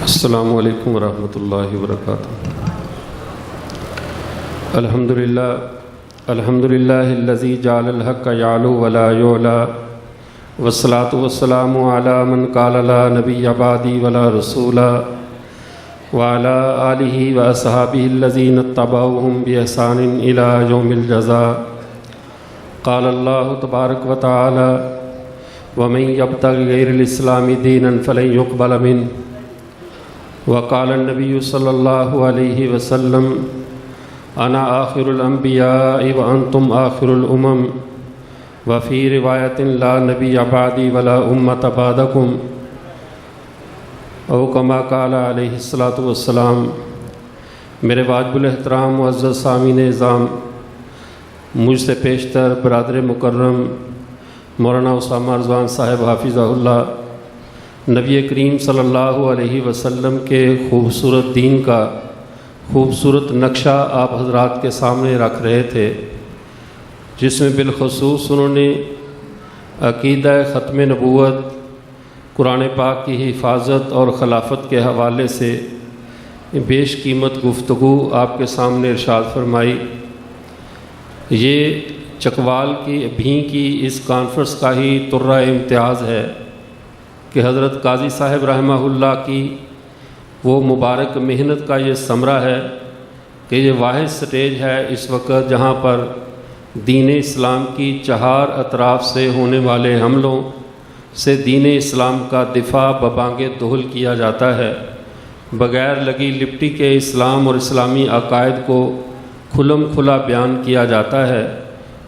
السلام علیکم ورحمۃ اللہ وبرکاتہ۔ الحمد للہ الذی جعل الحق یعلو ولا یعلی والصلاۃ والسلام علی من قال لا نبی بعدی ولا رسول وعلی آلہ واصحابہ الذین اتبعوہم بإحسان الی یوم الجزاء۔ قال اللہ تبارک و تعالی ومن یبتغ غیر الاسلام دینا فلن یقبل منہ۔ وقال النبی صلی اللہ علیہ وسلم انا آخر الانبیاء وانتم آخر الامم وفی روایت لا نبی بعدی ولا امت بعدکم او کما قال علیہ الصلاۃ والسلام۔ میرے واجب الاحترام معزز سامعین اعظام، مجھ سے پیشتر برادر مکرم مولانا اسامہ رضوان صاحب حافظہ اللہ نبی کریم صلی اللہ علیہ وسلم کے خوبصورت دین کا خوبصورت نقشہ آپ حضرات کے سامنے رکھ رہے تھے، جس میں بالخصوص انہوں نے عقیدہ ختم نبوت، قرآن پاک کی حفاظت اور خلافت کے حوالے سے بیش قیمت گفتگو آپ کے سامنے ارشاد فرمائی۔ یہ چکوال کی بھی کی اس کانفرنس کا ہی طرہ امتیاز ہے کہ حضرت قاضی صاحب رحمہ اللہ کی وہ مبارک محنت کا یہ ثمرہ ہے کہ یہ واحد سٹیج ہے اس وقت جہاں پر دین اسلام کی چہار اطراف سے ہونے والے حملوں سے دین اسلام کا دفاع ببانگ دہل کیا جاتا ہے، بغیر لگی لپٹی کے اسلام اور اسلامی عقائد کو کھلم کھلا بیان کیا جاتا ہے۔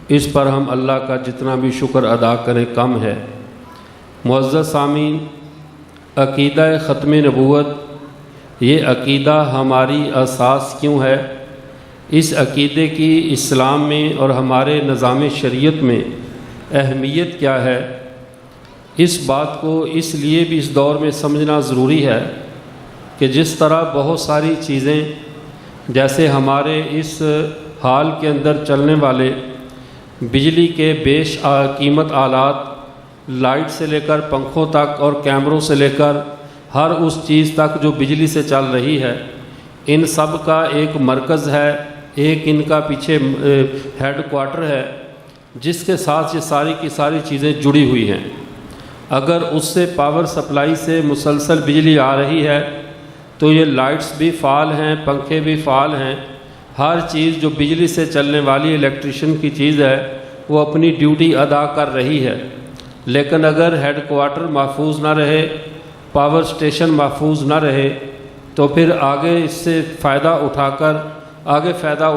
اس پر ہم اللہ کا جتنا بھی شکر ادا کریں کم ہے۔ معزز سامعین، عقیدہ ختم نبوت، یہ عقیدہ ہماری اساس کیوں ہے؟ اس عقیدے کی اسلام میں اور ہمارے نظام شریعت میں اہمیت کیا ہے؟ اس بات کو اس لیے بھی اس دور میں سمجھنا ضروری ہے کہ جس طرح بہت ساری چیزیں جیسے ہمارے اس حال کے اندر چلنے والے بجلی کے بیش قیمت آلات، لائٹ سے لے کر پنکھوں تک اور کیمروں سے لے کر ہر اس چیز تک جو بجلی سے چل رہی ہے، ان سب کا ایک مرکز ہے، ایک ان کا پیچھے ہیڈ کوارٹر ہے جس کے ساتھ یہ ساری کی ساری چیزیں جڑی ہوئی ہیں۔ اگر اس سے پاور سپلائی سے مسلسل بجلی آ رہی ہے تو یہ لائٹس بھی فعال ہیں، پنکھے بھی فعال ہیں، ہر چیز جو بجلی سے چلنے والی الیکٹریشین کی چیز ہے وہ اپنی ڈیوٹی ادا کر رہی ہے۔ لیکن اگر ہیڈ کوارٹر محفوظ نہ رہے، پاور سٹیشن محفوظ نہ رہے، تو پھر آگے اس سے فائدہ اٹھا کر آگے فائدہ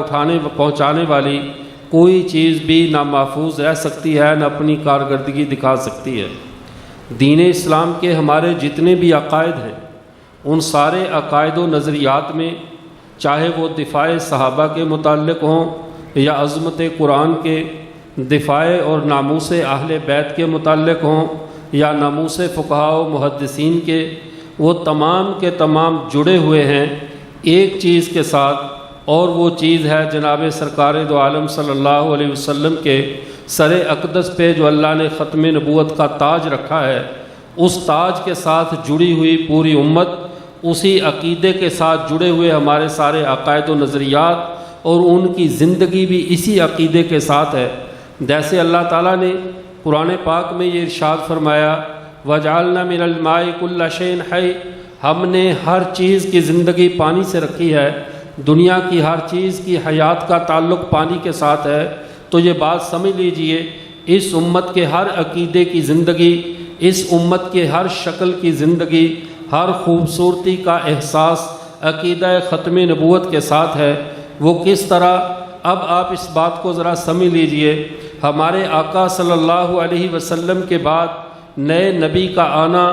پہنچانے والی کوئی چیز بھی نہ محفوظ رہ سکتی ہے، نہ اپنی کارکردگی دکھا سکتی ہے۔ دین اسلام کے ہمارے جتنے بھی عقائد ہیں، ان سارے عقائد و نظریات میں چاہے وہ دفاع صحابہ کے متعلق ہوں یا عظمت قرآن کے دفاع اور ناموس اہل بیت کے متعلق ہوں یا ناموس فقہاء و محدثین کے، وہ تمام کے تمام جڑے ہوئے ہیں ایک چیز کے ساتھ، اور وہ چیز ہے جناب سرکار دو عالم صلی اللہ علیہ وسلم کے سر اقدس پہ جو اللہ نے ختم نبوت کا تاج رکھا ہے، اس تاج کے ساتھ جڑی ہوئی پوری امت، اسی عقیدے کے ساتھ جڑے ہوئے ہمارے سارے عقائد و نظریات، اور ان کی زندگی بھی اسی عقیدے کے ساتھ ہے۔ جیسے اللہ تعالیٰ نے قرآن پاک میں یہ ارشاد فرمایا وَجَعَلْنَا مِنَ الْمَاءِ كُلَّ شَيْءٍ حَيٍّ، ہم نے ہر چیز کی زندگی پانی سے رکھی ہے، دنیا کی ہر چیز کی حیات کا تعلق پانی کے ساتھ ہے۔ تو یہ بات سمجھ لیجئے، اس امت کے ہر عقیدے کی زندگی، اس امت کے ہر شکل کی زندگی، ہر خوبصورتی کا احساس عقیدہ ختم نبوت کے ساتھ ہے۔ وہ کس طرح؟ اب آپ اس بات کو ذرا سمجھ لیجئے، ہمارے آقا صلی اللہ علیہ وسلم کے بعد نئے نبی کا آنا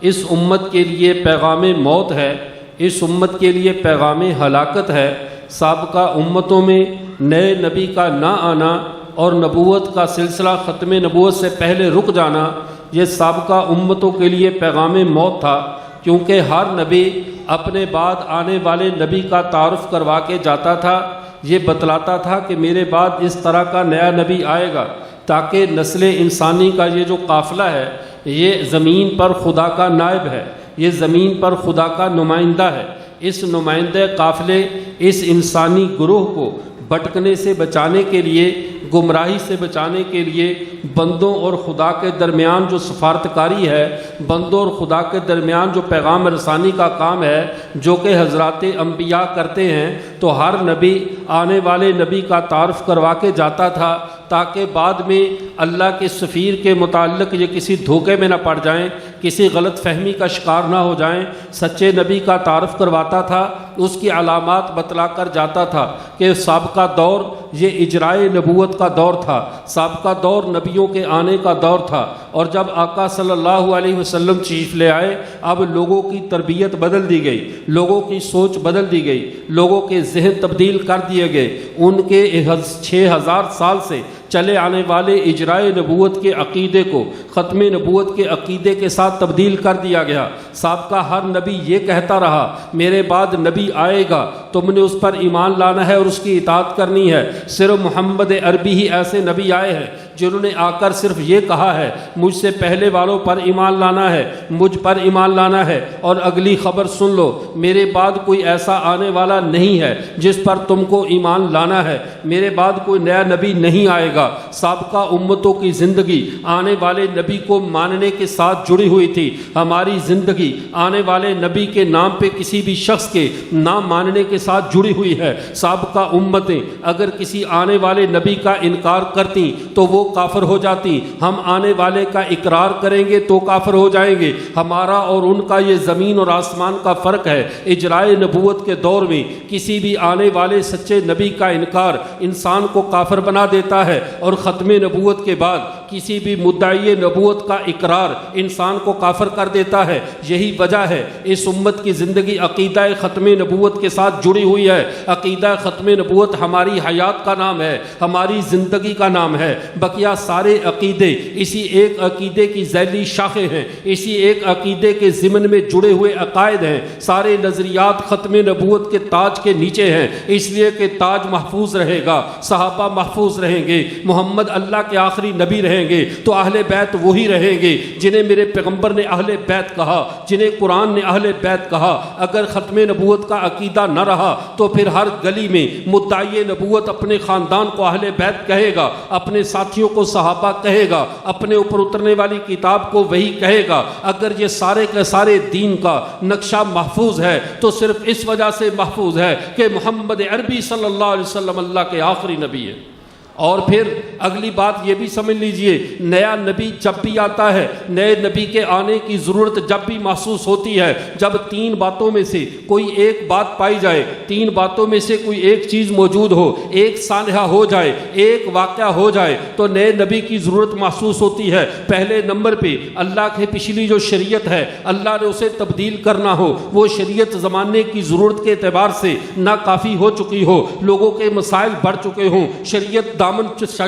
اس امت کے لیے پیغام موت ہے، اس امت کے لیے پیغام ہلاکت ہے۔ سابقہ امتوں میں نئے نبی کا نہ آنا اور نبوت کا سلسلہ ختم نبوت سے پہلے رک جانا، یہ سابقہ امتوں کے لیے پیغام موت تھا، کیونکہ ہر نبی اپنے بعد آنے والے نبی کا تعارف کروا کے جاتا تھا، یہ بتلاتا تھا کہ میرے بعد اس طرح کا نیا نبی آئے گا، تاکہ نسل انسانی کا یہ جو قافلہ ہے یہ زمین پر خدا کا نائب ہے، یہ زمین پر خدا کا نمائندہ ہے۔ اس نمائندہ قافلے اس انسانی گروہ کو بھٹکنے سے بچانے کے لیے، گمراہی سے بچانے کے لیے بندوں اور خدا کے درمیان جو سفارتکاری ہے، بندوں اور خدا کے درمیان جو پیغام رسانی کا کام ہے، جو کہ حضرات انبیاء کرتے ہیں، تو ہر نبی آنے والے نبی کا تعارف کروا کے جاتا تھا تاکہ بعد میں اللہ کے سفیر کے متعلق یہ کسی دھوکے میں نہ پڑ جائیں، کسی غلط فہمی کا شکار نہ ہو جائیں۔ سچے نبی کا تعارف کرواتا تھا، اس کی علامات بتلا کر جاتا تھا کہ سابقہ دور یہ اجرائے نبوت کا دور تھا، سابقہ دور نبیوں کے آنے کا دور تھا، اور جب آقا صلی اللہ علیہ وسلم تشریف لے آئے، اب لوگوں کی تربیت بدل دی گئی، لوگوں کی سوچ بدل دی گئی، لوگوں کے ذہن تبدیل کر دیے گئے۔ ان کے 6000 سال سے چلے آنے والے اجرائے نبوت کے عقیدے کو ختم نبوت کے عقیدے کے ساتھ تبدیل کر دیا گیا۔ سابقہ ہر نبی یہ کہتا رہا میرے بعد نبی آئے گا، تم نے اس پر ایمان لانا ہے اور اس کی اطاعت کرنی ہے۔ صرف محمد عربی ہی ایسے نبی آئے ہیں جنہوں نے آ کر صرف یہ کہا ہے مجھ سے پہلے والوں پر ایمان لانا ہے، مجھ پر ایمان لانا ہے، اور اگلی خبر سن لو، میرے بعد کوئی ایسا آنے والا نہیں ہے جس پر تم کو ایمان لانا ہے، میرے بعد کوئی نیا نبی نہیں آئے گا۔ سابقہ امتوں کی زندگی آنے والے نبی کو ماننے کے ساتھ جڑی ہوئی تھی، ہماری زندگی آنے والے نبی کے نام پہ کسی بھی شخص کے نام ماننے کے ساتھ جڑی ہوئی ہے۔ سابقہ امتیں اگر کسی آنے والے نبی کا انکار کرتی تو وہ کافر ہو جاتی، ہم آنے والے کا اقرار کریں گے تو کافر ہو جائیں گے۔ ہمارا اور ان کا یہ زمین اور آسمان کا فرق ہے۔ اجرائے نبوت کے دور میں کسی بھی آنے والے سچے نبی کا انکار انسان کو کافر بنا دیتا ہے، اور ختم نبوت کے بعد کسی بھی مدعی نبوت کا اقرار انسان کو کافر کر دیتا ہے۔ یہی وجہ ہے اس امت کی زندگی عقیدہ ختم نبوت کے ساتھ جڑی ہوئی ہے۔ عقیدہ ختم نبوت ہماری حیات کا نام ہے، ہماری زندگی کا نام ہے۔ بقیہ سارے عقیدے اسی ایک عقیدے کی ذیلی شاخیں ہیں، اسی ایک عقیدے کے ضمن میں جڑے ہوئے عقائد ہیں۔ سارے نظریات ختم نبوت کے تاج کے نیچے ہیں، اس لیے کہ تاج محفوظ رہے گا، صحابہ محفوظ رہیں گے، محمد اللہ کے آخری نبی رہیں گے، تو اہل بیت وہی رہیں گے جنہیں میرے پیغمبر نے اہل بیت کہا، جنہیں قرآن نے اہل بیت کہا۔ اگر ختم نبوت کا عقیدہ نہ رہا تو پھر ہر گلی میں مدعی نبوت اپنے خاندان کو اہل بیت کہے گا، اپنے ساتھیوں کو صحابہ کہے گا، اپنے اوپر اترنے والی کتاب کو وہی کہے گا۔ اگر یہ سارے کے سارے دین کا نقشہ محفوظ ہے تو صرف اس وجہ سے محفوظ ہے کہ محمد عربی صلی اللہ علیہ وسلم اللہ کے آخری نبی ہے۔ اور پھر اگلی بات یہ بھی سمجھ لیجئے، نیا نبی جب بھی آتا ہے، نئے نبی کے آنے کی ضرورت جب بھی محسوس ہوتی ہے جب 3 باتوں میں سے کوئی ایک بات پائی جائے، 3 باتوں میں سے کوئی ایک چیز موجود ہو، ایک سانحہ ہو جائے، ایک واقعہ ہو جائے، تو نئے نبی کی ضرورت محسوس ہوتی ہے۔ پہلے نمبر پہ اللہ کے پچھلی جو شریعت ہے اللہ نے اسے تبدیل کرنا ہو، وہ شریعت زمانے کی ضرورت کے اعتبار سے ناکافی ہو چکی ہو، لوگوں کے مسائل بڑھ چکے ہوں، شریعت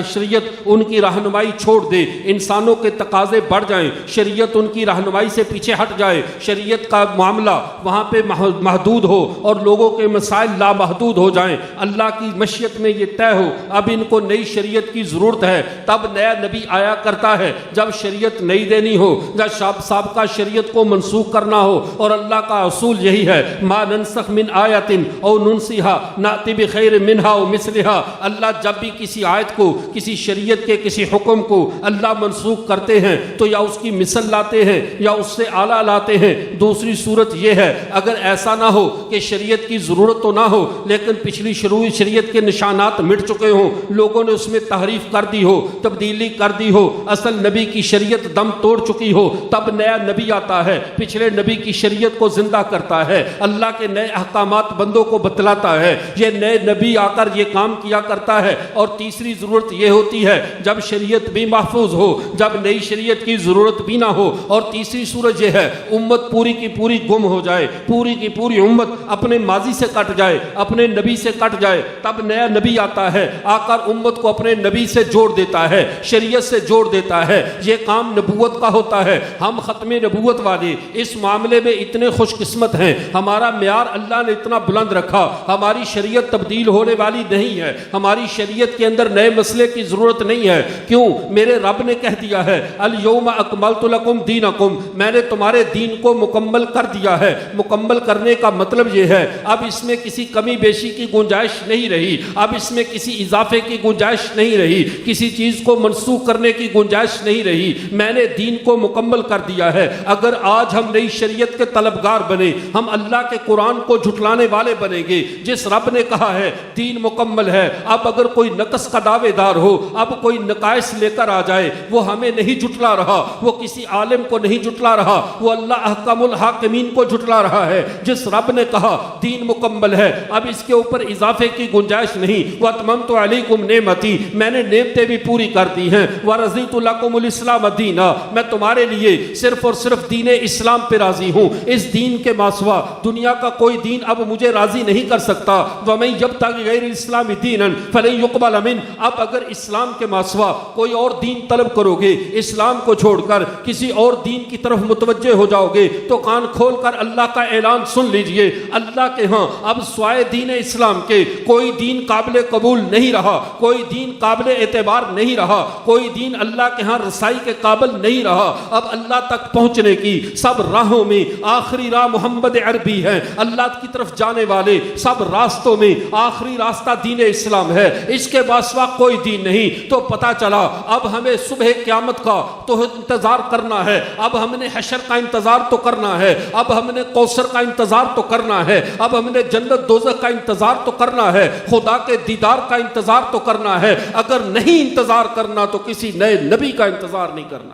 شریعت ان کی رہنمائی چھوڑ دے، انسانوں کے تقاضے بڑھ جائیں، شریعت ان کی رہنمائی سے پیچھے ہٹ جائے، شریعت کا معاملہ وہاں پہ محدود ہو اور لوگوں کے مسائل لامحدود ہو جائیں، اللہ کی مشیت میں یہ طے ہو اب ان کو نئی شریعت کی ضرورت ہے، تب نیا نبی آیا کرتا ہے۔ جب شریعت نئی دینی ہو، جب سابقہ شریعت کو منسوخ کرنا ہو، اور اللہ کا اصول یہی ہے ما ننسخ من آیت او ننسیہا نأتی بخیر منہا او مثلہا۔ اللہ جب بھی کسی آیت کو، کسی شریعت کے کسی حکم کو اللہ منسوخ کرتے ہیں تو یا اس کی مثل لاتے ہیں یا اس سے اعلیٰ لاتے ہیں۔ دوسری صورت یہ ہے اگر ایسا نہ ہو کہ شریعت کی ضرورت تو نہ ہو لیکن پچھلی شریعت کے نشانات مٹ چکے ہوں، لوگوں نے اس میں تحریف کر دی ہو، تبدیلی کر دی ہو، اصل نبی کی شریعت دم توڑ چکی ہو، تب نیا نبی آتا ہے، پچھلے نبی کی شریعت کو زندہ کرتا ہے، اللہ کے نئے احکامات بندوں کو بتلاتا ہے۔ یہ نئے نبی آ کر یہ کام کیا کرتا ہے۔ اور تیسری ضرورت یہ ہوتی ہے جب شریعت بھی محفوظ ہو، جب نئی شریعت کی ضرورت بھی نہ ہو، اور تیسری صورت یہ ہے امت پوری کی پوری گم ہو جائے، پوری کی پوری امت اپنے ماضی سے کٹ جائے، اپنے نبی سے کٹ جائے، تب نیا نبی آتا ہے، آ کر امت کو اپنے نبی سے جوڑ دیتا ہے، شریعت سے جوڑ دیتا ہے۔ یہ کام نبوت کا ہوتا ہے۔ ہم ختم نبوت والے اس معاملے میں اتنے خوش قسمت ہیں، ہمارا معیار اللہ نے اتنا بلند رکھا، ہماری شریعت تبدیل ہونے والی نہیں ہے، ہماری شریعت کے اندر اندر نئے مسئلے کی ضرورت نہیں ہے. کیوں؟ میرے رب نے کہہ دیا ہے الیوم اکملت لکم دینکم، میں نے تمہارے دین کو مکمل کر دیا ہے. مکمل کرنے کا مطلب یہ ہے اب اس میں کسی کمی بیشی کی گنجائش نہیں رہی، اب اس میں کسی اضافے کی گنجائش نہیں رہی، کسی چیز کو منسوخ کرنے کی گنجائش نہیں رہی. میں نے دین کو مکمل کر دیا ہے. اگر آج ہم نئی شریعت کے طلبگار بنے، ہم اللہ کے قرآن کو جھٹلانے والے بنیں گے. جس رب نے کہا ہے دین مکمل ہے، اب اگر کوئی نقص کا دعوے دار ہو، اب کوئی نقائص لے کر آ جائے، وہ ہمیں نہیں جھٹلا رہا، وہ کسی عالم کو نہیں جھٹلا رہا، وہ اللہ احکم الحاکمین کو جھٹلا رہا ہے. جس رب نے کہا دین مکمل ہے، اب اس کے اوپر اضافے کی گنجائش نہیں. وَأَتْمَمْتُ عَلَيْكُمْ نِعْمَتِي، میں نے نعمتیں بھی پوری کر دی ہیں. وَرَضِيتُ لَكُمُ الْإِسْلَامَ دِينًا، میں تمہارے لیے صرف اور صرف دین اسلام پہ راضی ہوں. اس دین کے ماسوا دنیا کا کوئی دین اب مجھے راضی نہیں کر سکتا. وَمَن يَبْتَغِ غَيْرَ الْإِسْلَامِ دِينًا فَلَن يُقْبَلَ مِنْهُ، اب اگر اسلام کے ماسوا کوئی اور دین طلب کرو گے، اسلام کو چھوڑ کر کسی اور دین کی طرف متوجہ ہو جاؤ گے، تو کان کھول کر اللہ کا اعلان سن لیجئے، اللہ کے ہاں اب سوائے دین اسلام کے کوئی دین قابل قبول نہیں رہا، کوئی دین قابل اعتبار نہیں رہا، کوئی دین اللہ کے ہاں رسائی کے قابل نہیں رہا. اب اللہ تک پہنچنے کی سب راہوں میں آخری راہ محمد عربی ہے. اللہ کی طرف جانے والے سب راستوں میں آخری راستہ دین اسلام ہے. اس کے باسوا کوئی دین نہیں. تو پتا چلا اب ہمیں صبح قیامت کا تو انتظار کرنا ہے، اب ہم نے حشر کا انتظار تو کرنا ہے، اب ہم نے کوثر کا انتظار تو کرنا ہے، اب ہم نے جنت دوزخ کا انتظار تو کرنا ہے، خدا کے دیدار کا انتظار تو کرنا ہے. اگر نہیں انتظار کرنا تو کسی نئے نبی کا انتظار نہیں کرنا.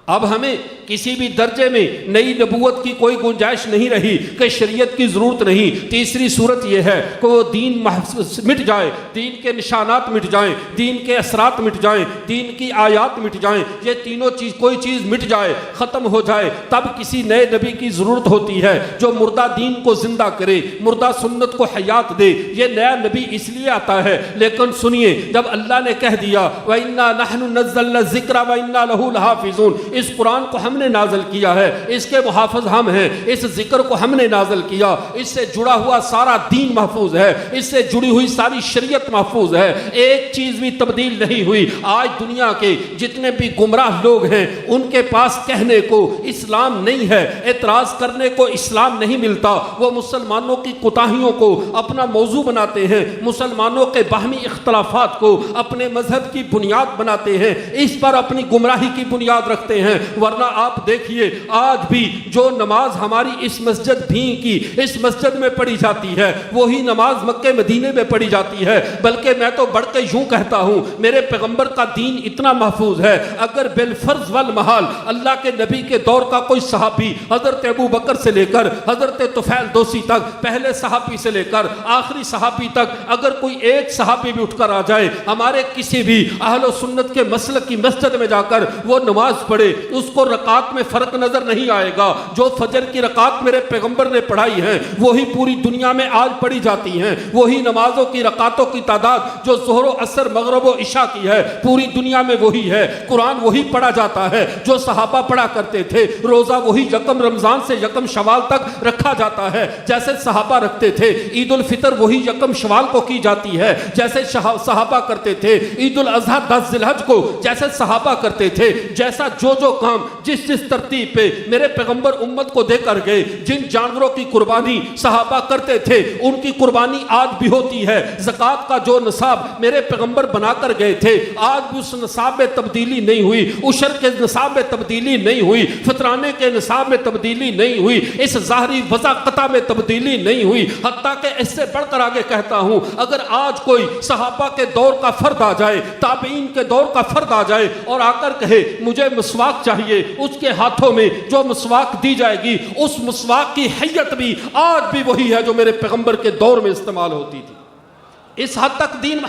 اب ہمیں کسی بھی درجے میں نئی نبوت کی کوئی گنجائش نہیں رہی کہ شریعت کی ضرورت نہیں. تیسری صورت یہ ہے کہ وہ دین مٹ جائے، دین کے نشانات مٹ جائیں، دین کے اثرات مٹ جائیں، دین کی آیات مٹ جائیں. یہ تینوں چیز کوئی چیز مٹ جائے، ختم ہو جائے، تب کسی نئے نبی کی ضرورت ہوتی ہے جو مردہ دین کو زندہ کرے، مردہ سنت کو حیات دے. یہ نیا نبی اس لیے آتا ہے. لیکن سنیے، جب اللہ نے کہہ دیا وَإِنَّا نَحْنُ نَزَّلْنَا الذِّكْرَ وَإِنَّا لَهُ لَحَافِظُونَ، اس قرآن کو ہم نے نازل کیا ہے، اس کے محافظ ہم ہیں. اس ذکر کو ہم نے نازل کیا، اس سے جڑا ہوا سارا دین محفوظ ہے، اس سے جڑی ہوئی ساری شریعت محفوظ ہے. ایک چیز بھی تبدیل نہیں ہوئی. آج دنیا کے جتنے بھی گمراہ لوگ ہیں ان کے پاس کہنے کو اسلام نہیں ہے، اعتراض کرنے کو اسلام نہیں ملتا. وہ مسلمانوں کی کوتاہیوں کو اپنا موضوع بناتے ہیں، مسلمانوں کے باہمی اختلافات کو اپنے مذہب کی بنیاد بناتے ہیں، اس پر اپنی گمراہی کی بنیاد رکھتے ہیں. ورنہ آپ دیکھیے آج بھی جو نماز ہماری اس مسجد بھی کی اس مسجد میں پڑھی جاتی ہے وہی نماز مکہ مدینے میں پڑھی جاتی ہے. بلکہ میں تو بڑھ کے یوں کہتا ہوں میرے پیغمبر کا دین اتنا محفوظ ہے، اگر بالفرض والمحال اللہ کے نبی کے دور کا کوئی صحابی حضرت ابو بکر سے لے کر حضرت طفیل دوسی تک، پہلے صحابی سے لے کر آخری صحابی تک، اگر کوئی ایک صحابی بھی اٹھ کر آ جائے ہمارے کسی بھی اہل و سنت کے مسلک کی مسجد میں جا کر وہ نماز پڑھے، اس کو رکعت میں فرق نظر نہیں آئے گا. جو فجر کی رکعت میرے پیغمبر نے پڑھائی ہیں وہی پوری دنیا میں آج پڑھی جاتی ہیں، وہی نمازوں کی رکعتوں کی تعداد جو ظہر و عصر مغرب و عشاء کی ہے پوری دنیا میں وہی ہے. قرآن وہی پڑھا جاتا ہے جو صحابہ پڑھا کرتے تھے. روزہ وہی یکم رمضان سے یکم شوال تک رکھا جاتا ہے جیسے صحابہ رکھتے تھے. عید الفطر وہی یکم شوال کو کی جاتی ہے جیسے صحابہ کرتے تھے. عید الاضحیٰ 10 ذی الحج کو جیسے صحابہ کرتے تھے. جیسا جو کام جس ترتیب پہ میرے پیغمبر امت کو دے کر گئے، جن جانوروں کی قربانی صحابہ کرتے تھے ان کی قربانی آج بھی ہوتی ہے. زکوٰۃ کا جو نصاب میرے پیغمبر بنا کر گئے تھے آج بھی اس نصاب میں تبدیلی نہیں ہوئی، عشر کے نصاب میں تبدیلی نہیں ہوئی، فطرانے کے نصاب میں تبدیلی نہیں ہوئی، اس ظاہری وضاقتہ میں تبدیلی نہیں ہوئی. حتیٰ کہ اس سے بڑھ کر آگے کہتا ہوں اگر آج کوئی صحابہ کے دور کا فرد آ جائے، تابعین کے دور کا فرد آ جائے اور آ کر کہے مجھے مسواک چاہیے، اس کے ہاتھوں میں جو مسواک دی جائے گی اس مسواک کی حیت بھی آج بھی وہی ہے جو میرے پیغمبر کے دور میں استعمال ہوتی تھی. اس حد تک دین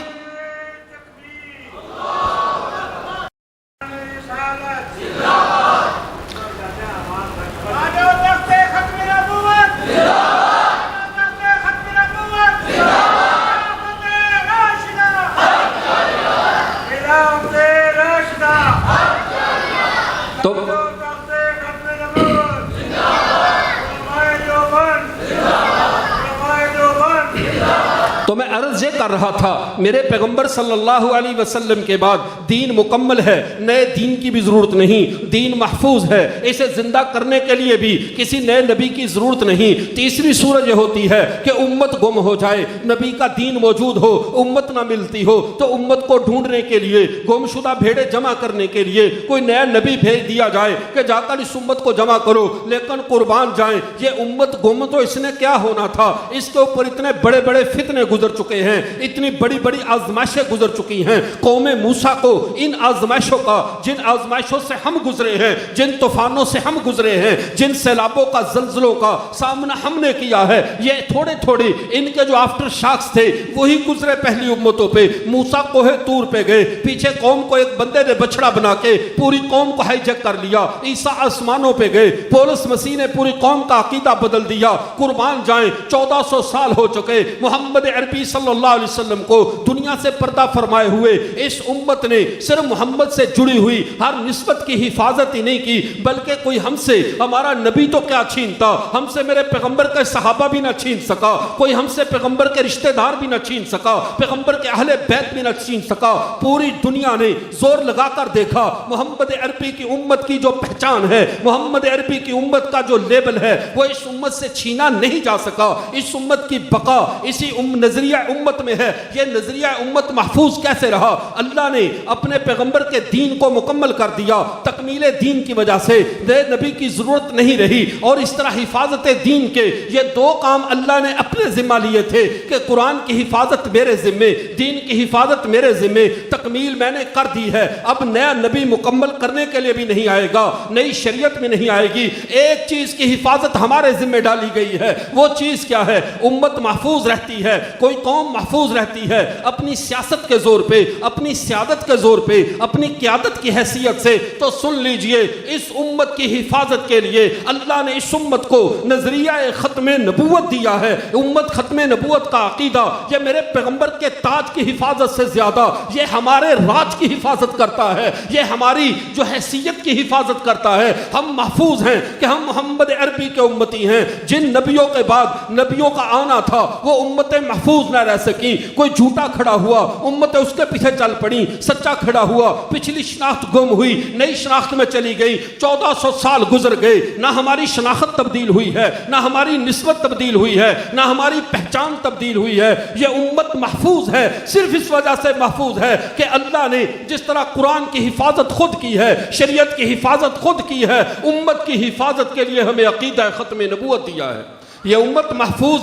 تو میں عرض یہ کر رہا تھا میرے پیغمبر صلی اللہ علیہ وسلم کے بعد دین مکمل ہے، نئے دین کی بھی ضرورت نہیں، دین محفوظ ہے، اسے زندہ کرنے کے لیے بھی کسی نئے نبی کی ضرورت نہیں۔ تیسری صورت یہ ہوتی ہے کہ امت گم ہو جائے، نبی کا دین موجود ہو، امت نہ ملتی ہو، تو امت کو ڈھونڈنے کے لیے، گم شدہ بھیڑیں جمع کرنے کے لیے کوئی نیا نبی بھیج دیا جائے کہ جا کر اس امت کو جمع کرو، لیکن قربان جائیں یہ امت گم تو اس نے کیا ہونا تھا، اس کے اوپر اتنے بڑے بڑے فتنے گزر چکے ہیں، اتنی بڑی بڑی آزمائشیں گزر چکی ہیں۔ قوم موسیٰ کو ان آزمائشوں کا، جن آزمائشوں سے ہم گزرے ہیں، جن طوفانوں سے ہم گزرے ہیں، جن سیلابوں کا، زلزلوں کا سامنا ہم نے کیا ہے، یہ تھوڑے تھوڑے ان کے جو آفٹر شاکس تھے وہی گزرے پہلی امتوں پہ۔ موسیٰ کوہ طور پہ گئے، پیچھے قوم کو ایک بندے نے بچڑا بنا کے پوری قوم کو ہائی جیک کر لیا۔ عیسیٰ آسمانوں پہ گئے، پولس مسیح نے پوری قوم کا عقیدہ بدل دیا۔ قربان جائیں 1400 سال ہو چکے محمد عربی صلی اللہ علیہ وسلم کو دنیا سے پردہ فرمائے ہوئے، اس امت نے صرف محمد سے جڑی ہوئی ہر نسبت کی حفاظت ہی نہیں کی، بلکہ کوئی ہم سے، ہمارا نبی تو کیا چھینتا، ہم سے میرے پیغمبر کے صحابہ بھی نہ چھین سکا، کوئی ہم سے پیغمبر کے رشتہ دار بھی نہ چھین سکا، پیغمبر کے اہل بیت بھی نہ چھین سکا۔ پوری دنیا نے زور لگا کر دیکھا محمد عربی کی امت کی جو پہچان ہے، محمد عربی کی امت کا جو لیبل ہے، وہ اس امت سے چھینا نہیں جا سکا۔ اس امت کی بقا اسی نظریہ امت میں ہے۔ یہ نظریہ امت محفوظ کیسے رہا؟ اللہ نے اپنے پیغمبر کے دین کو مکمل کر دیا، تکمیل دین کی وجہ سے نئے نبی کی ضرورت نہیں رہی، اور اس طرح حفاظت دین کے یہ دو کام اللہ نے اپنے ذمہ لیے تھے کہ قرآن کی حفاظت میرے ذمے، دین کی حفاظت میرے ذمے، تکمیل میں نے کر دی ہے۔ اب نیا نبی مکمل کرنے کے لیے بھی نہیں آئے گا، نئی شریعت میں نہیں آئے گی۔ ایک چیز کی حفاظت ہمارے ذمہ ڈالی گئی ہے، وہ چیز کیا ہے؟ امت محفوظ رہتی ہے، کوئی قوم محفوظ رہتی ہے اپنی سیاست کے زور پہ، اپنی سیادت کے زور پہ، اپنی قیادت کی حیثیت سے۔ تو سن لیجئے، اس امت کی حفاظت کے لیے اللہ نے اس امت کو نظریہ ختم نبوت دیا ہے۔ امت ختم نبوت کا عقیدہ یہ میرے پیغمبر کے تاج کی حفاظت سے زیادہ یہ ہمارے راج کی حفاظت کرتا ہے، یہ ہماری جو حیثیت کی حفاظت کرتا ہے۔ ہم محفوظ ہیں کہ ہم محمد عربی کے امتی ہیں۔ جن نبیوں کے بعد نبیوں کا آنا تھا وہ امتیں محفوظ نہ رہ سکیں۔ کوئی جھوٹا کھڑا ہوا، امتیں اس کے پیچھے چل پڑیں، سچا کھڑا ہوا، پچھلی شناخت گم ہوئی، نئی شناخت میں چلی گئی۔ 1400 سال گزر گئے، نہ ہماری شناخت تبدیل ہوئی ہے، نہ ہماری نسبت تبدیل ہوئی ہے، نہ ہماری پہچان تبدیل ہوئی ہے۔ یہ امت محفوظ ہے، صرف اس وجہ سے محفوظ ہے کہ اللہ نے جس طرح قرآن کی حفاظت خود کی ہے، شریعت کی حفاظت خود کی ہے، امت کی حفاظت کے لیے ہمیں عقیدہ ختم نبوت دیا ہے۔ یہ امت محفوظ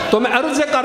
تو میں عرض کر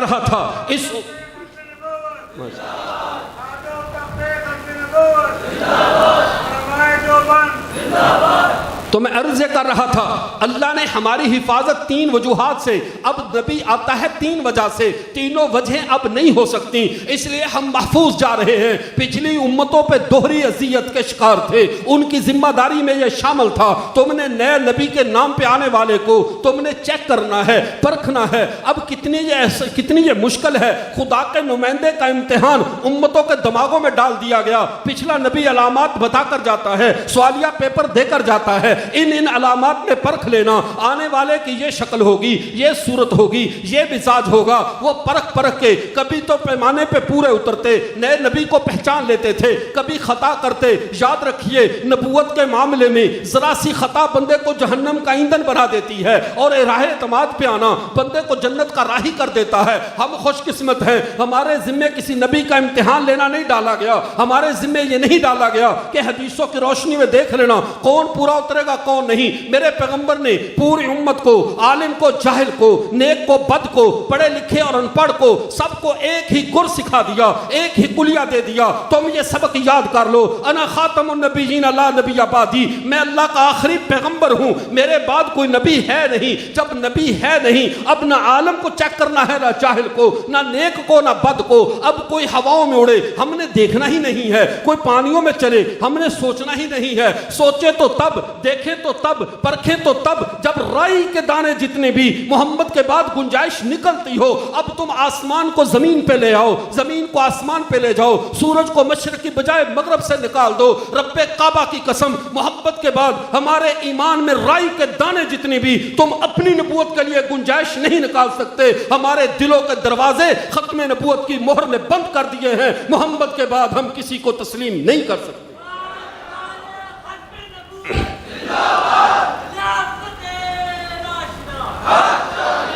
رہا تھا اللہ نے ہماری حفاظت تین وجوہات سے، اب نبی آتا ہے تین وجہ سے، تینوں وجہیں اب نہیں ہو سکتی، اس لیے ہم محفوظ جا رہے ہیں۔ پچھلی امتوں پہ دوہری اذیت کے شکار تھے، ان کی ذمہ داری میں یہ شامل تھا تم نے نئے نبی کے نام پہ آنے والے کو تم نے چیک کرنا ہے، پرکھنا ہے۔ اب کتنی یہ مشکل ہے، خدا کے نمائندے کا امتحان امتوں کے دماغوں میں ڈال دیا گیا۔ پچھلا نبی علامات بتا کر جاتا ہے، سوالیہ پیپر دے کر جاتا ہے، ان علامات میں پرکھ لینا، آنے والے کی یہ شکل ہوگی، یہ صورت ہوگی، یہ مزاج ہوگا۔ وہ پرکھ کے کبھی تو پیمانے پہ پورے اترتے، نئے نبی کو پہچان لیتے تھے، کبھی خطا کرتے۔ یاد رکھیے نبوت کے معاملے میں ذرا سی خطا بندے کو جہنم کا ایندھن بنا دیتی ہے، اور راہ اعتماد پہ آنا بندے کو جنت کا راہی کر دیتا ہے۔ ہم خوش قسمت ہیں، ہمارے ذمے کسی نبی کا امتحان لینا نہیں ڈالا گیا، ہمارے ذمے یہ نہیں ڈالا گیا کہ حدیثوں کی روشنی میں دیکھ لینا کون پورا اترے گا کون نہیں۔ میرے پیغمبر نے پوری امت کو، عالم کو جاہل کو، نیک کو بد کو، پڑھے لکھے اور ان پڑھ کو، سب کو ایک ہی گر سکھا دیا، ایک ہی کلیہ دے دیا۔ تم یہ سبق یاد کر لو، انا خاتم النبیین لا نبی بعدی، میں اللہ کا آخری پیغمبر ہوں، میرے بعد کوئی نبی ہے نہیں۔ جب نبی ہے نہیں، اب نہ عالم کو چیک کرنا ہے، نہ جاہل کو، نہ نیک کو، نہ بد کو۔ اب کوئی ہواؤں میں اڑے ہم نے دیکھنا ہی نہیں ہے، کوئی پانیوں میں چلے ہم نے سوچنا ہی نہیں ہے، سوچے تو تب دیکھ دیکھیں تو تب، پرکھیں تو تب جب رائی کے دانے جتنے بھی محمد کے بعد گنجائش نکلتی ہو۔ اب تم آسمان کو زمین پہ لے آؤ، زمین کو آسمان پہ لے جاؤ، سورج کو مشرق کی بجائے مغرب سے نکال دو۔ رب کعبہ کی قسم، محمد کے بعد ہمارے ایمان میں رائی کے دانے جتنے بھی تم اپنی نبوت کے لیے گنجائش نہیں نکال سکتے۔ ہمارے دلوں کے دروازے ختم نبوت کی مہر نے بند کر دیے ہیں۔ محمد کے بعد ہم کسی کو تسلیم نہیں کر سکتے۔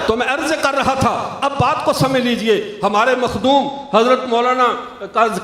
تو میں عرض کر رہا تھا، اب بات کو سمجھ لیجئے۔ ہمارے مخدوم حضرت مولانا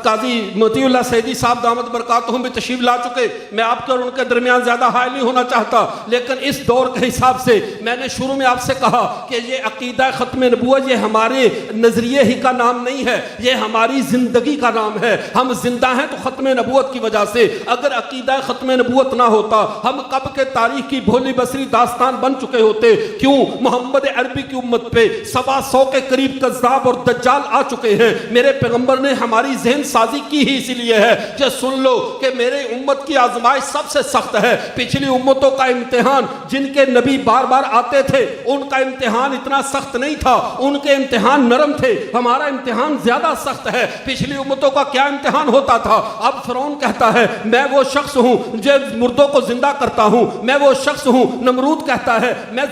قاضی مطیع اللہ سیدی صاحب دامت برکاتہم بھی تشریف لا چکے۔ میں آپ کے اور ان کے درمیان زیادہ حائل نہیں ہونا چاہتا، لیکن اس دور کے حساب سے میں نے شروع میں آپ سے کہا کہ یہ عقیدہ ختم نبوت یہ ہمارے نظریے ہی کا نام نہیں ہے، یہ ہماری زندگی کا نام ہے۔ ہم زندہ ہیں تو ختم نبوت کی وجہ سے۔ اگر عقیدہ ختم نبوت نہ ہوتا، ہم کب کے تاریخ کی بھولی بصری داستان بن چکے ہوتے۔ کیوں؟ محمد عربی کی امت پہ 125 کے قریب کذاب اور دجال آ چکے ہیں۔ میرے پیغمبر نے ہماری ذہن سازی کی ہی اسی لیے ہے کہ سن لو کہ میرے امت کی آزمائش سب سے سخت ہے۔ پچھلی امتوں کا امتحان جن کے نبی بار بار آتے تھے ان کا امتحان اتنا سخت نہیں تھا، ان کے امتحان نرم تھے۔ ہمارا امتحان زیادہ سخت ہے۔ پچھلی امتوں کا کیا امتحان ہوتا تھا؟ اب فرعون کہتا ہے میں وہ شخص ہوں جو مردوں کو زندہ کرتا ہوں، میں وہ شخص ہوں۔ نمرود کہتا ہے میں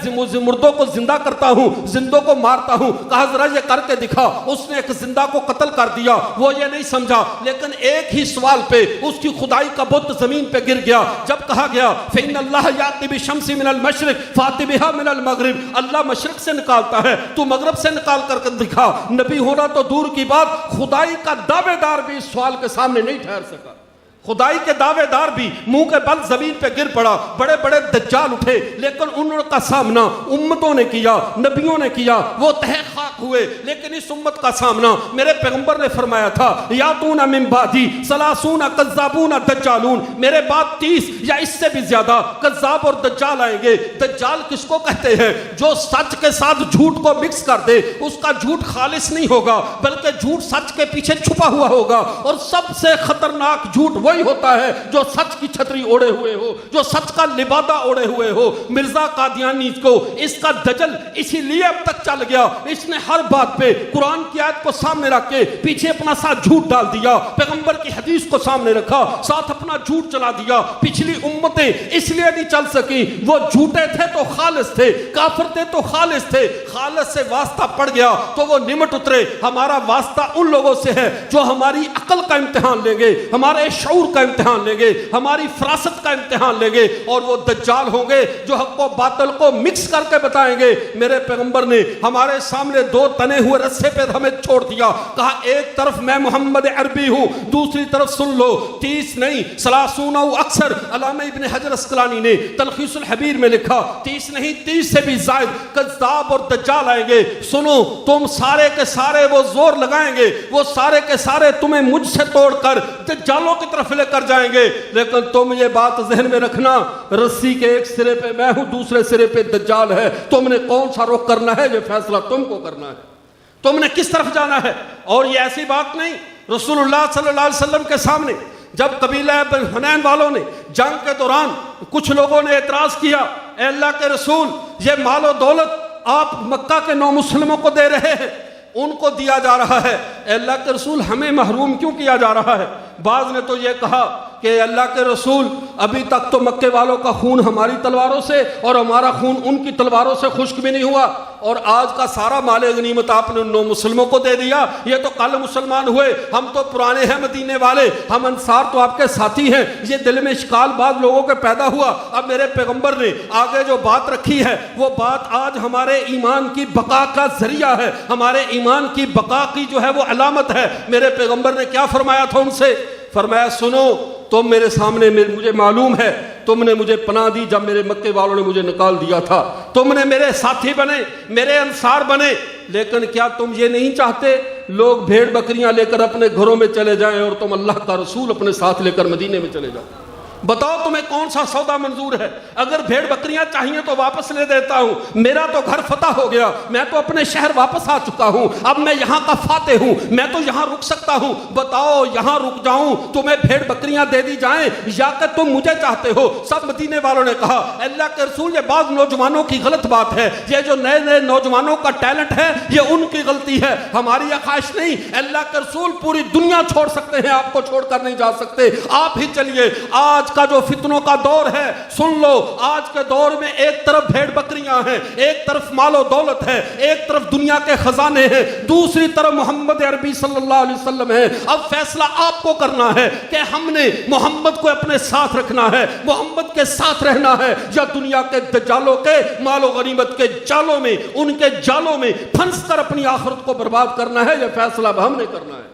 مردوں کو زندہ کرتا ہوں، زندوں کو مارتا ہوں۔ کہا ذرا یہ کر کے دکھا۔ اس نے ایک زندہ کو قتل کر دیا، وہ یہ نہیں سمجھا، لیکن ایک ہی سوال پہ اس کی خدائی کا بت زمین پہ گر گیا۔ جب کہا گیا فإن اللہ یأتی بالشمس من المشرق فأت بها من المغرب، اللہ مشرق سے نکالتا ہے، تو مغرب سے نکال کر کے دکھا۔ نبی ہونا تو دور کی بات، خدائی کا دعوے دار بھی اس سوال کے سامنے نہیں ٹھہر سکا۔ خدائی کے دعوے دار بھی منہ کے بل زمین پہ گر پڑا۔ بڑے بڑے دجال اٹھے، لیکن ان کا سامنا امتوں نے کیا، نبیوں نے کیا، وہ تہ خاک ہوئے۔ لیکن اس امت کا سامنا میرے پیغمبر نے فرمایا تھا یاتون من بعدی 30 کذابون دجالون، میرے بعد 30 یا اس سے بھی زیادہ کذاب اور دجال آئیں گے۔ دجال کس کو کہتے ہیں؟ جو سچ کے ساتھ جھوٹ کو مکس کر دے۔ اس کا جھوٹ خالص نہیں ہوگا، بلکہ جھوٹ سچ کے پیچھے چھپا ہوا ہوگا۔ اور سب سے خطرناک جھوٹ وہی ہوتا ہے جو سچ کی چھتری اوڑے ہوئے ہو، جو سچ کا لبادہ اوڑے ہوئے ہو۔ مرزا قادیانی کو اس کا دجل اسی لیے اب تک چل گیا، اس نے ہر بات پہ قرآن کی آیت کو سامنے رکھ کے پیچھے اپنا ساتھ جھوٹ ڈال دیا، پیغمبر کی حدیث کو سامنے رکھا، ساتھ اپنا جھوٹ چلا دیا۔ پچھلی امتیں اس لیے نہیں چل سکی، وہ جھوٹے تھے تو خالص تھے، کافر تھے تو خالص تھے۔ خالص سے واسطہ پڑ گیا تو وہ نمٹ اترے۔ ہمارا واسطہ ان لوگوں سے ہے جو ہماری عقل کا امتحان لیں گے، ہمارے شعور کا امتحان لیں گے، ہماری فراست کا امتحان لیں گے، اور وہ دجال ہوں گے جو حق و باطل کو مکس کر کے بتائیں گے۔ میرے پیغمبر نے ہمارے سامنے 2 تنے ہوئے رسے پہ ہمیں چھوڑ دیا، کہا ایک طرف میں محمد عربی ہوں، دوسری طرف سن لو 30 نہیں 30 او اکثر۔ علامہ ابن حجر اسقلانی نے تلخیص الحبیر میں لکھا 30 نہیں 30 سے بھی زائد کذاب اور دجال آئیں گے۔ سنو تم سارے کے سارے وہ زور لگائیں گے، وہ سارے کے سارے تمہیں مجھ سے توڑ کر دجالوں کی طرف لے کر جائیں گے، لیکن تم یہ بات ذہن میں رکھنا رسی کے ایک سرے پہ میں ہوں، دوسرے سرے پہ دجال ہے۔ تم نے کون سا رخ کرنا ہے یہ فیصلہ تم کو کرنا ہے، تم نے کس طرف جانا ہے۔ اور یہ ایسی بات نہیں، رسول اللہ صلی اللہ علیہ وسلم کے سامنے جب قبیلہ حنین والوں نے جنگ کے دوران کچھ لوگوں نے اعتراض کیا، اے اللہ کے رسول یہ مال و دولت آپ مکہ کے نو مسلموں کو دے رہے ہیں، ان کو دیا جا رہا ہے، اے اللہ کے رسول ہمیں محروم کیوں کیا جا رہا ہے؟ بعض نے تو یہ کہا کہ اللہ کے رسول ابھی تک تو مکے والوں کا خون ہماری تلواروں سے اور ہمارا خون ان کی تلواروں سے خشک بھی نہیں ہوا، اور آج کا سارا مال غنیمت آپ نے 9 مسلموں کو دے دیا، یہ تو کل مسلمان ہوئے، ہم تو پرانے ہیں مدینے والے، ہم انصار تو آپ کے ساتھی ہیں۔ یہ دل میں اشکال بعض لوگوں کے پیدا ہوا۔ اب میرے پیغمبر نے آگے جو بات رکھی ہے وہ بات آج ہمارے ایمان کی بقا کا ذریعہ ہے، ہمارے ایمان کی بقا کی جو ہے وہ علامت ہے۔ میرے پیغمبر نے کیا فرمایا تھا ان سے؟ فرمایا سنو تم میرے سامنے مجھے معلوم ہے تم نے مجھے پناہ دی جب میرے مکے والوں نے مجھے نکال دیا تھا، تم نے میرے ساتھی بنے، میرے انصار بنے، لیکن کیا تم یہ نہیں چاہتے لوگ بھیڑ بکریاں لے کر اپنے گھروں میں چلے جائیں اور تم اللہ کا رسول اپنے ساتھ لے کر مدینے میں چلے جاؤ؟ بتاؤ تمہیں کون سا سودا منظور ہے؟ اگر بھیڑ بکریاں چاہیے تو واپس لے دیتا ہوں، میرا تو گھر فتح ہو گیا، میں تو اپنے شہر واپس آ چکا ہوں، اب میں یہاں کا فاتح ہوں، میں تو یہاں رک سکتا ہوں، بتاؤ یہاں رک جاؤں تمہیں بھیڑ بکریاں دے دی جائیں یا کہ تم مجھے چاہتے ہو؟ سب مدینے والوں نے کہا اللہ کے رسول یہ بعض نوجوانوں کی غلط بات ہے، یہ جو نئے نئے نوجوانوں کا ٹیلنٹ ہے یہ ان کی غلطی ہے، ہماری یہ خواہش نہیں۔ اللہ کے رسول پوری دنیا چھوڑ سکتے ہیں، آپ کو چھوڑ کر نہیں جا سکتے، آپ ہی چلیے۔ آج کا جو فتنوں کا دور ہے سن لو، آج کے دور میں ایک طرف بھیڑ بکریاں ہیں، ایک طرف مال و دولت ہے، ایک طرف دنیا کے خزانے ہیں، دوسری طرف محمد عربی صلی اللہ علیہ وسلم ہے۔ اب فیصلہ آپ کو کرنا ہے کہ ہم نے محمد کو اپنے ساتھ رکھنا ہے، محمد کے ساتھ رہنا ہے، یا دنیا کے دجالوں کے مال و غنیمت کے جالوں میں، ان کے جالوں میں پھنس کر اپنی آخرت کو برباد کرنا ہے۔ یہ فیصلہ اب ہم نے کرنا ہے۔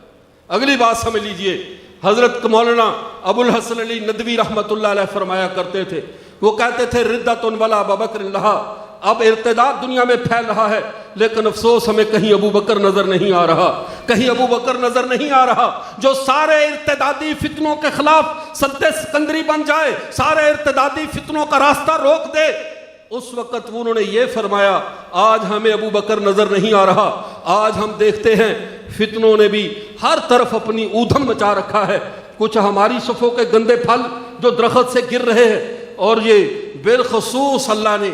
اگلی بات سمجھ لیجئے، حضرت مولانا ابو الحسن علی ندوی رحمت اللہ علیہ فرمایا کرتے تھے، وہ کہتے تھے ردت ولا ابوبکر لہا، اب ارتداد دنیا میں پھیل رہا ہے لیکن افسوس ہمیں کہیں ابو بکر نظر نہیں آ رہا، کہیں ابو بکر نظر نہیں آ رہا جو سارے ارتدادی فتنوں کے خلاف سد سکندری بن جائے، سارے ارتدادی فتنوں کا راستہ روک دے۔ اس وقت انہوں نے یہ فرمایا آج ہمیں ابو بکر نظر نہیں آ رہا، آج ہم دیکھتے ہیں فتنوں نے بھی ہر طرف اپنی اودھم مچا رکھا ہے، کچھ ہماری صفوں کے گندے پھل جو درخت سے گر رہے ہیں، اور یہ بالخصوص اللہ نے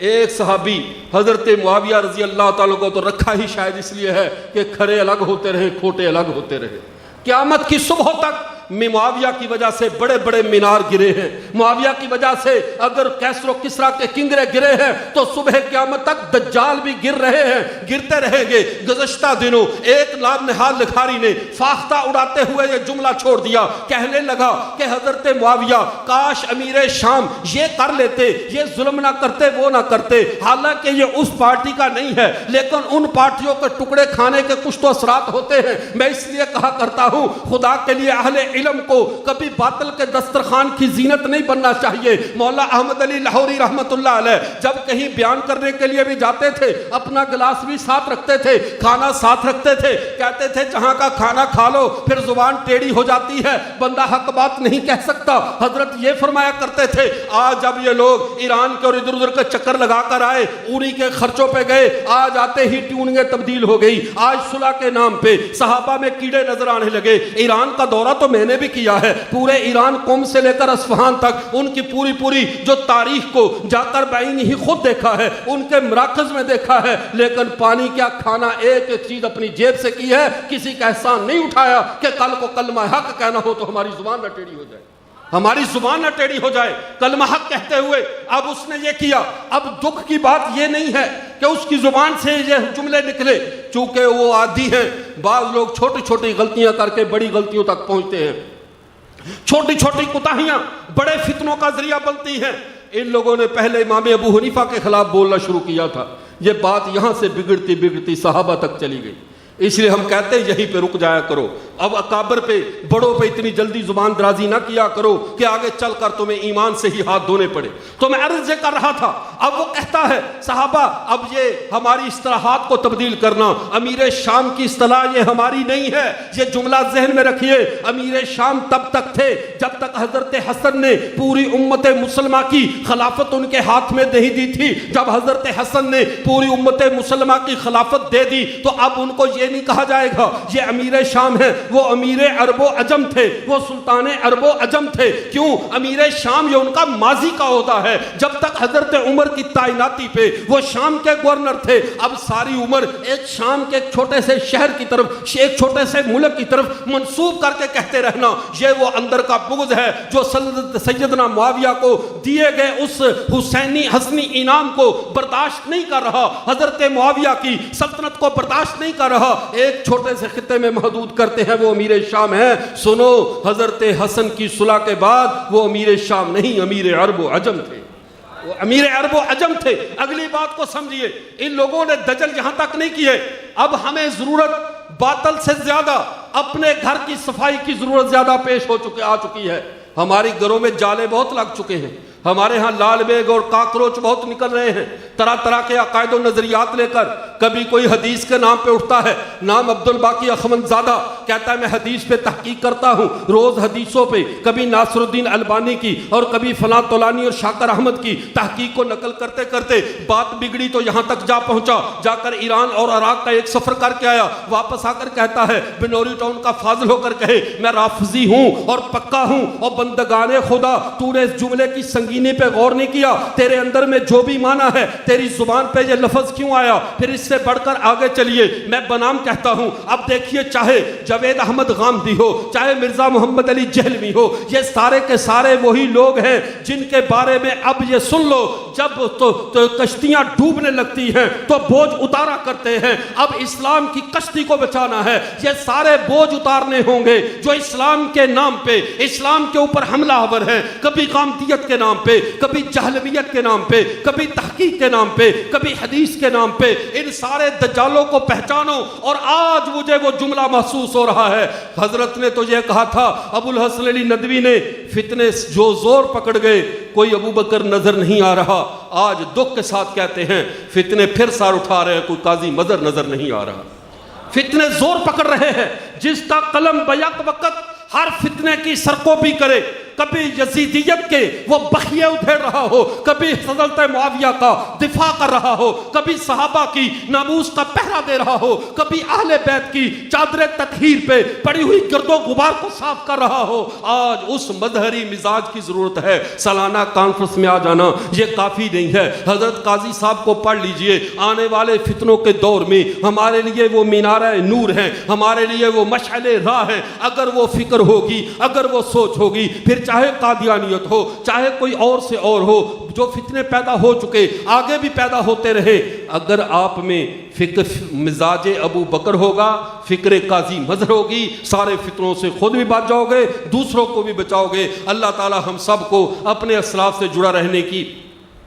ایک صحابی حضرت معاویہ رضی اللہ تعالیٰ کو تو رکھا ہی شاید اس لیے ہے کہ کھرے الگ ہوتے رہے، کھوٹے الگ ہوتے رہے۔ قیامت کی صبح تک معاویہ کی وجہ سے بڑے بڑے مینار گرے ہیں، معاویہ کی وجہ سے اگر کیسر و کسرا کے کنگرے گرے ہیں تو صبح قیامت تک دجال بھی گر رہے ہیں، گرتے رہیں گے۔ گزشتہ دنوں ایک لاب نہال لکھاری نے فاختہ اڑاتے ہوئے یہ جملہ چھوڑ دیا، کہنے لگا کہ حضرت معاویہ کاش امیر شام یہ کر لیتے، یہ ظلم نہ کرتے، وہ نہ کرتے، حالانکہ یہ اس پارٹی کا نہیں ہے لیکن ان پارٹیوں کے ٹکڑے کھانے کے کچھ تو اثرات ہوتے ہیں۔ میں اس لیے کہا کرتا ہوں خدا کے لیے اہل علم کو کبھی باطل کے دسترخوان کی زینت نہیں بننا چاہیے۔ مولا احمد علی لاہوری رحمت اللہ علیہ جب کہیں بیان کرنے کے لیے بھی جاتے تھے اپنا گلاس بھی ساتھ رکھتے تھے، کھانا ساتھ رکھتے تھے، کہتے تھے جہاں کا کھانا کھا لو پھر زبان ٹیڑھی ہو جاتی ہے، بندہ حق بات نہیں کہہ سکتا۔ حضرت یہ فرمایا کرتے تھے آج جب یہ لوگ ایران کے اور ادھر ادھر کے چکر لگا کر آئے، انہی کے خرچوں پہ گئے، آج آتے ہی ٹیوننگیں تبدیل ہو گئی، آج صلح کے نام پہ صحابہ میں کیڑے نظر آنے لگے۔ ایران کا دورہ تو میں نے بھی کیا ہے، پورے ایران قوم سے لے کر اصفہان تک ان کی پوری جو تاریخ کو جا کر بعین ہی خود دیکھا ہے، ان کے مراکز میں دیکھا ہے، لیکن پانی کیا کھانا ایک ایک چیز اپنی جیب سے کی ہے، کسی کا احسان نہیں اٹھایا کہ کل کو کلمہ حق کہنا ہو تو ہماری زبان نہ ٹیڑھی ہو جائے، ہماری زبان نہ ٹیڑھی ہو جائے کلمہ حق کہتے ہوئے۔ اب اس نے یہ کیا، اب دکھ کی بات یہ نہیں ہے کہ اس کی زبان سے یہ جملے نکلے، چونکہ وہ عادی ہیں، بعض لوگ چھوٹی چھوٹی غلطیاں کر کے بڑی غلطیوں تک پہنچتے ہیں، چھوٹی چھوٹی کوتاہیاں بڑے فتنوں کا ذریعہ بنتی ہیں۔ ان لوگوں نے پہلے امام ابو حنیفہ کے خلاف بولنا شروع کیا تھا، یہ بات یہاں سے بگڑتی بگڑتی صحابہ تک چلی گئی، اس لیے ہم کہتے ہیں یہیں پہ رک جایا کرو، اب اکابر پہ بڑوں پہ اتنی جلدی زبان درازی نہ کیا کرو کہ آگے چل کر تمہیں ایمان سے ہی ہاتھ دھونے پڑے۔ تو میں عرض کر رہا تھا، اب وہ کہتا ہے صحابہ اب یہ ہماری اصطلاحات کو تبدیل کرنا، امیر شام کی اصطلاح یہ ہماری نہیں ہے، یہ جملہ ذہن میں رکھیے، امیر شام تب تک تھے جب تک حضرت حسن نے پوری امت مسلمہ کی خلافت ان کے ہاتھ میں نہیں دی تھی، جب حضرت حسن نے پوری امت مسلمہ کی خلافت دے دی تو اب ان کو یہ نہیں کہا جائے گا یہ امیر شام ہے، وہ امیر عرب و عجم تھے، وہ سلطان عرب و عجم تھے۔ کیوں؟ امیر شام یہ ان کا ماضی کا عہدہ ہے، جب تک حضرت عمر کی تعیناتی پہ وہ شام کے گورنر تھے، اب ساری عمر ایک شام کے ایک چھوٹے سے شہر کی طرف، ایک چھوٹے سے ملک کی طرف منسوب کر کے کہتے رہنا، یہ وہ اندر کا بغض ہے جو سیدنا معاویہ کو دیے گئے اس حسینی حسنی انعام کو برداشت نہیں کر رہا، حضرت معاویہ کی سلطنت کو برداشت نہیں کر رہا، ایک چھوٹے سے خطے میں محدود کرتے ہیں، وہ امیر شام ہے۔ سنو، حضرت حسن کی صلح کے بعد وہ امیر شام نہیں، امیر عرب و عجم تھے، وہ امیر عرب و عجم تھے۔ اگلی بات کو سمجھیے، ان لوگوں نے دجل یہاں تک نہیں کیے، اب ہمیں ضرورت باطل سے زیادہ اپنے گھر کی صفائی کی ضرورت زیادہ پیش آ چکی ہے۔ ہماری گھروں میں جالے بہت لگ چکے ہیں، ہمارے ہاں لال بیگ اور کاکروچ بہت نکل رہے ہیں، طرح طرح کے عقائد و نظریات لے کر. کبھی کوئی حدیث کے نام پہ اٹھتا ہے، نام عبد الباقی اخوند زادہ، کہتا ہے میں حدیث پہ تحقیق کرتا ہوں، روز حدیثوں پہ کبھی ناصر الدین البانی کی اور کبھی فلاں طولانی اور شاکر احمد کی تحقیق کو نقل کرتے کرتے بات بگڑی تو یہاں تک جا پہنچا، جا کر ایران اور عراق کا ایک سفر کر کے آیا، واپس آ کر کہتا ہے بنوری ٹاؤن کا فاضل ہو کر کہے میں رافضی ہوں اور پکا ہوں، اور بندگان خدا تو نے اس جملے کی سنگینی پہ غور نہیں کیا، تیرے اندر میں جو بھی معنی ہے تیری زبان پہ یہ لفظ کیوں آیا؟ پھر اس سے بڑھ کر آگے چلیے، میں بنام کہتا ہوں. اب دیکھیے، چاہے جاوید احمد غامدی ہو، چاہے مرزا محمد علی جہلوی ہو، یہ سارے کے سارے وہی لوگ ہیں جن کے بارے میں اب یہ سن لو، جب تو کشتیاں ڈوبنے لگتی ہیں تو بوجھ اتارا کرتے ہیں. اب اسلام کی کشتی کو بچانا ہے، یہ سارے بوجھ اتارنے ہوں گے جو اسلام کے نام پہ، اسلام کے اوپر حملہ آور ہیں، کبھی غامدیت کے نام پہ، کبھی جہلویت کے نام پہ، کبھی تحقیق کے نام پہ، کبھی حدیث کے نام پہ. ان سارے دجالوں کو پہچانو. اور آج مجھے وہ جملہ محسوس ہو رہا ہے، حضرت نے تو یہ کہا تھا، ابو الحسن علی ندوی نے، فتنے جو زور پکڑ گئے کوئی ابو بکر نظر نہیں آ رہا. آج دکھ کے ساتھ کہتے ہیں فتنے پھر سار اٹھا رہے ہیں، کوئی قاضی مظہر نظر نہیں آ رہا. فتنے زور پکڑ رہے ہیں، جس کا قلم بیک وقت ہر فتنے کی سرکوبی کرے، کبھی یزیدیت کے وہ بخیے ادھیڑ رہا ہو، کبھی حضرت معاویہ کا دفاع کر رہا ہو، کبھی صحابہ کی ناموس کا پہرا دے رہا ہو، کبھی اہل بیت کی چادر تطہیر پہ پڑی ہوئی گرد و غبار کو صاف کر رہا ہو. آج اس مظہری مزاج کی ضرورت ہے. سالانہ کانفرنس میں آ جانا یہ کافی نہیں ہے. حضرت قاضی صاحب کو پڑھ لیجئے، آنے والے فتنوں کے دور میں ہمارے لیے وہ مینارہ نور ہیں، ہمارے لیے وہ مشعل راہ ہیں. اگر وہ فکر ہوگی، اگر وہ سوچ ہوگی، پھر چاہے قادیانیت ہو، چاہے کوئی اور سے اور ہو، جو فتنے پیدا ہو چکے آگے بھی پیدا ہوتے رہے، اگر آپ میں فکر مزاج ابو بکر ہوگا، فکر قاضی مظہر ہوگی، سارے فتنوں سے خود بھی بچ جاؤ گے، دوسروں کو بھی بچاؤ گے. اللہ تعالی ہم سب کو اپنے اسلاف سے جڑا رہنے کی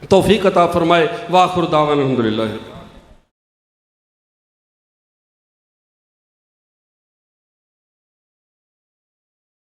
توفیق عطا فرمائے. وآخر دعوانا الحمدللہ.